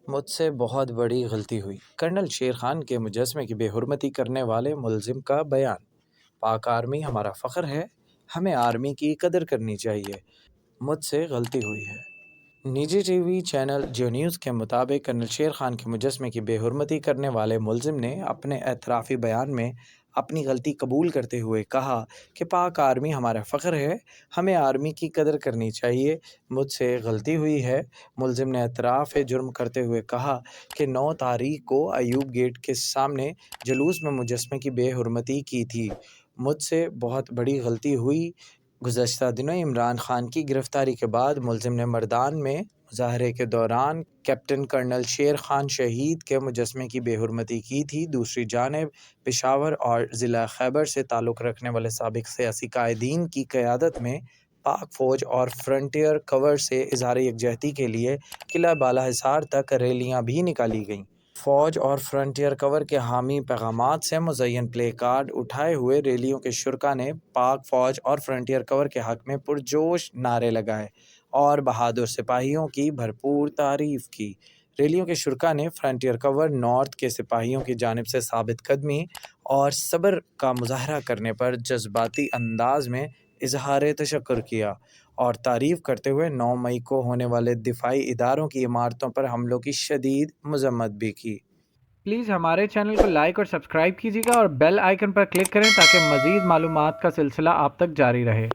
مجھ سے بہت بڑی غلطی ہوئی۔ کرنل شیر خان کے مجسمے کی بے حرمتی کرنے والے ملزم کا بیان۔ پاک آرمی ہمارا فخر ہے، ہمیں آرمی کی قدر کرنی چاہیے۔ مجھ سے غلطی ہوئی ہے۔ نجی TV channel Geo News کے مطابق کرنل شیر خان کے مجسمے کی بے حرمتی کرنے والے ملزم نے اپنے اعترافی بیان میں اپنی غلطی قبول کرتے ہوئے کہا کہ پاک آرمی ہمارا فخر ہے، ہمیں آرمی کی قدر کرنی چاہیے، مجھ سے غلطی ہوئی ہے۔ ملزم نے اعتراف جرم کرتے ہوئے کہا کہ 9 تاریخ کو ایوب گیٹ کے سامنے جلوس میں مجسمے کی بے حرمتی کی تھی، مجھ سے بہت بڑی غلطی ہوئی۔ گزشتہ دنوں عمران خان کی گرفتاری کے بعد ملزم نے مردان میں مظاہرے کے دوران کیپٹن کرنل شیر خان شہید کے مجسمے کی بے حرمتی کی تھی۔ دوسری جانب پشاور اور ضلع خیبر سے تعلق رکھنے والے سابق سیاسی قائدین کی قیادت میں پاک فوج اور فرنٹیئر کور سے اظہار یکجہتی کے لیے قلعہ بالا حصار تک ریلیاں بھی نکالی گئیں۔ فوج اور فرنٹیئر کور کے حامی پیغامات سے مزین پلے کارڈ اٹھائے ہوئے ریلیوں کے شرکاء نے پاک فوج اور فرنٹیئر کور کے حق میں پرجوش نعرے لگائے اور بہادر سپاہیوں کی بھرپور تعریف کی۔ ریلیوں کے شرکاء نے فرنٹیئر کور نارتھ کے سپاہیوں کی جانب سے ثابت قدمی اور صبر کا مظاہرہ کرنے پر جذباتی انداز میں اظہار تشکر کیا اور تعریف کرتے ہوئے 9 مئی کو ہونے والے دفاعی اداروں کی عمارتوں پر حملوں کی شدید مذمت بھی کی۔ پلیز ہمارے چینل کو لائک اور سبسکرائب کیجیے گا اور بیل آئیکن پر کلک کریں تاکہ مزید معلومات کا سلسلہ آپ تک جاری رہے۔